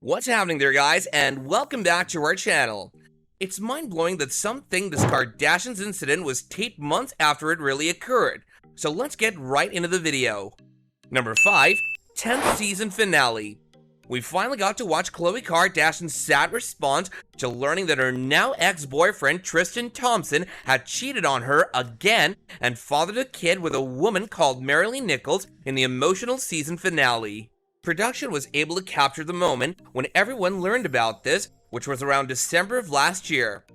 What's happening there, guys, and welcome back to our channel. It's mind-blowing that some think this Kardashians incident was taped months after it really occurred, so let's get right into the video. Number 5, 10th season finale. We finally got to watch Khloe Kardashian's sad response to learning that her now ex-boyfriend Tristan Thompson had cheated on her again and fathered a kid with a woman called Marilyn Nichols in the emotional season finale. Production was able to capture the moment when everyone learned about this, which was around December of last year.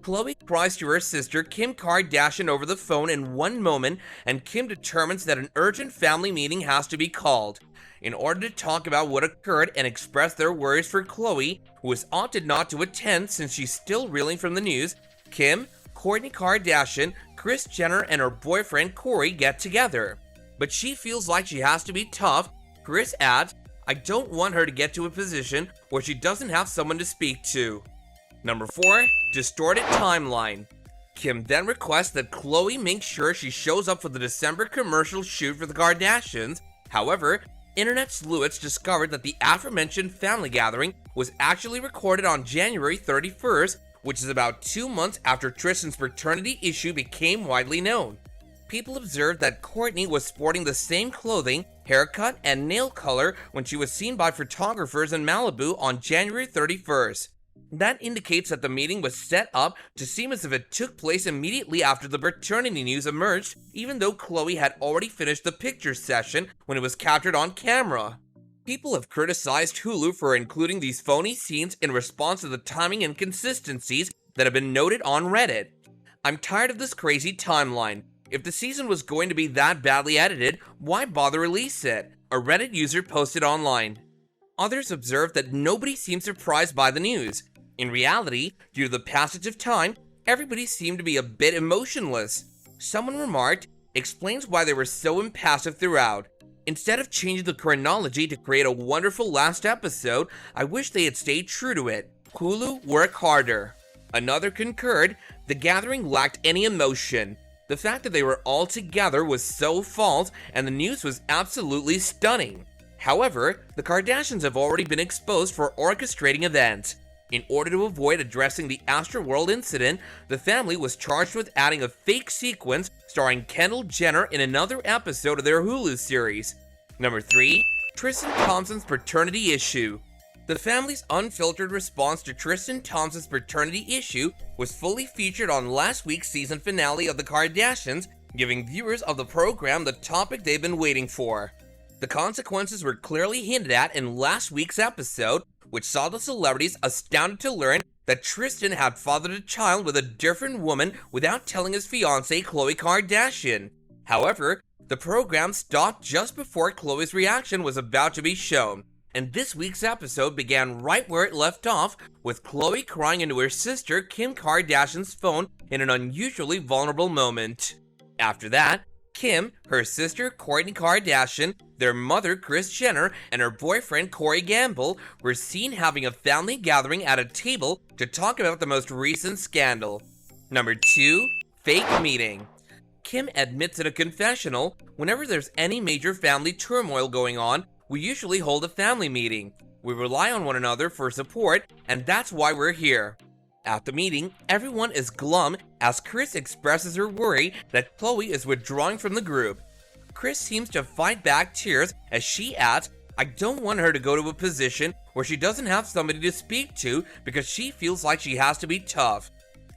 Khloe cries to her sister Kim Kardashian over the phone in one moment, and Kim determines that an urgent family meeting has to be called. In order to talk about what occurred and express their worries for Khloe, who has opted not to attend since she's still reeling from the news, Kim, Kourtney Kardashian, Kris Jenner, and her boyfriend Corey get together. But she feels like she has to be tough. Kris adds, "I don't want her to get to a position where she doesn't have someone to speak to." Number 4, Distorted Timeline. Kim then requests that Khloe make sure she shows up for the December commercial shoot for the Kardashians. However, internet sleuths discovered that the aforementioned family gathering was actually recorded on January 31st, which is about 2 months after Tristan's paternity issue became widely known. People observed that Kourtney was sporting the same clothing, haircut, and nail color when she was seen by photographers in Malibu on January 31st. That indicates that the meeting was set up to seem as if it took place immediately after the paternity news emerged, even though Khloe had already finished the picture session when it was captured on camera. People have criticized Hulu for including these phony scenes in response to the timing inconsistencies that have been noted on Reddit. "I'm tired of this crazy timeline. If the season was going to be that badly edited, why bother release it?" a Reddit user posted online. Others observed that nobody seemed surprised by the news. In reality, due to the passage of time, everybody seemed to be a bit emotionless. Someone remarked, "Explains why they were so impassive throughout. Instead of changing the chronology to create a wonderful last episode, I wish they had stayed true to it. Hulu, work harder." Another concurred, "The gathering lacked any emotion. The fact that they were all together was so false, and the news was absolutely stunning." However, the Kardashians have already been exposed for orchestrating events. In order to avoid addressing the Astroworld incident, the family was charged with adding a fake sequence starring Kendall Jenner in another episode of their Hulu series. Number 3, Tristan Thompsons' paternity issue. The family's unfiltered response to Tristan Thompson's paternity issue was fully featured on last week's season finale of The Kardashians, giving viewers of the program the topic they've been waiting for. The consequences were clearly hinted at in last week's episode, which saw the celebrities astounded to learn that Tristan had fathered a child with a different woman without telling his fiancée Khloe Kardashian. However, the program stopped just before Khloe's reaction was about to be shown. And this week's episode began right where it left off, with Khloe crying into her sister Kim Kardashian's phone in an unusually vulnerable moment. After that, Kim, her sister Kourtney Kardashian, their mother Kris Jenner, and her boyfriend Corey Gamble were seen having a family gathering at a table to talk about the most recent scandal. Number 2, fake meeting. Kim admits in a confessional, "Whenever there's any major family turmoil going on, we usually hold a family meeting. We rely on one another for support, and that's why we're here." At the meeting, everyone is glum as Kris expresses her worry that Khloe is withdrawing from the group. Kris seems to fight back tears as she adds, "I don't want her to go to a position where she doesn't have somebody to speak to because she feels like she has to be tough."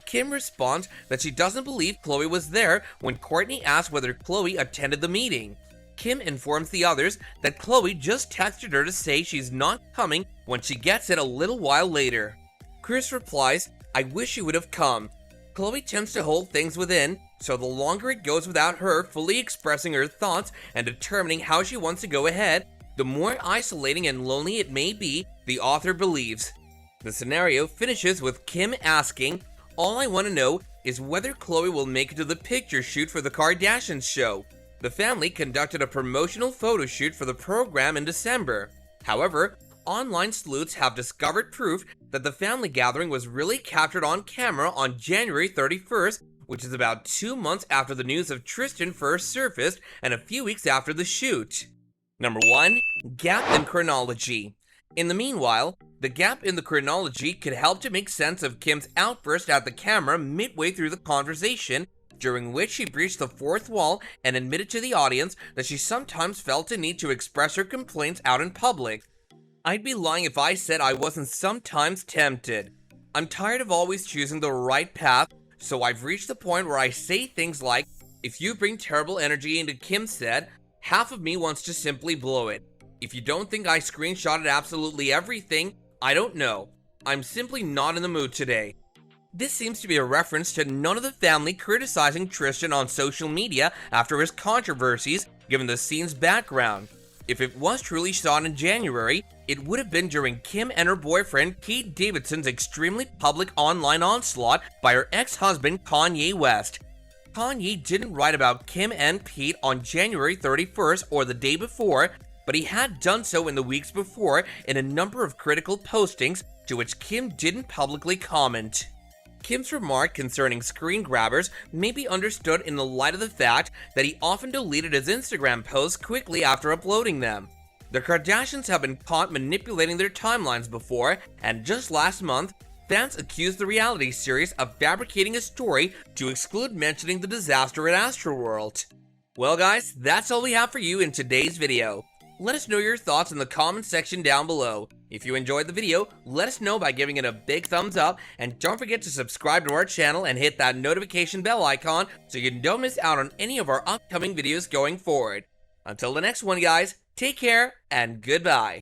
Kim responds that she doesn't believe Khloe was there when Kourtney asks whether Khloe attended the meeting. Kim informs the others that Khloe just texted her to say she's not coming when she gets it a little while later. Kris replies, "I wish you would have come." Khloe tends to hold things within, so the longer it goes without her fully expressing her thoughts and determining how she wants to go ahead, the more isolating and lonely it may be, the author believes. The scenario finishes with Kim asking, "All I want to know is whether Khloe will make it to the picture shoot for the Kardashians show." The family conducted a promotional photo shoot for the program in December. However, online sleuths have discovered proof that the family gathering was really captured on camera on January 31st, which is about 2 months after the news of Tristan first surfaced and a few weeks after the shoot. Number 1, gap in chronology. In the meanwhile, The gap in the chronology could help to make sense of Kim's outburst at the camera midway through the conversation, during which she breached the fourth wall and admitted to the audience that she sometimes felt a need to express her complaints out in public. I'd be lying if I said I wasn't sometimes tempted. I'm tired of always choosing the right path, so I've reached the point where I say things like, if you bring terrible energy into Kim said, half of me wants to simply blow it. If you don't think I screenshotted absolutely everything, I don't know. I'm simply not in the mood today. This seems to be a reference to none of the family criticizing Tristan on social media after his controversies, given the scene's background. If it was truly shot in January, it would have been during Kim and her boyfriend Pete Davidson's extremely public online onslaught by her ex-husband Kanye West. Kanye didn't write about Kim and Pete on January 31st or the day before, but he had done so in the weeks before in a number of critical postings to which Kim didn't publicly comment. Kim's remark concerning screen grabbers may be understood in the light of the fact that he often deleted his Instagram posts quickly after uploading them. The Kardashians have been caught manipulating their timelines before, and just last month, fans accused the reality series of fabricating a story to exclude mentioning the disaster at Astroworld. Well guys, that's all we have for you in today's video. Let us know your thoughts in the comment section down below. If you enjoyed the video, let us know by giving it a big thumbs up, and don't forget to subscribe to our channel and hit that notification bell icon so you don't miss out on any of our upcoming videos going forward. Until the next one guys, take care and goodbye.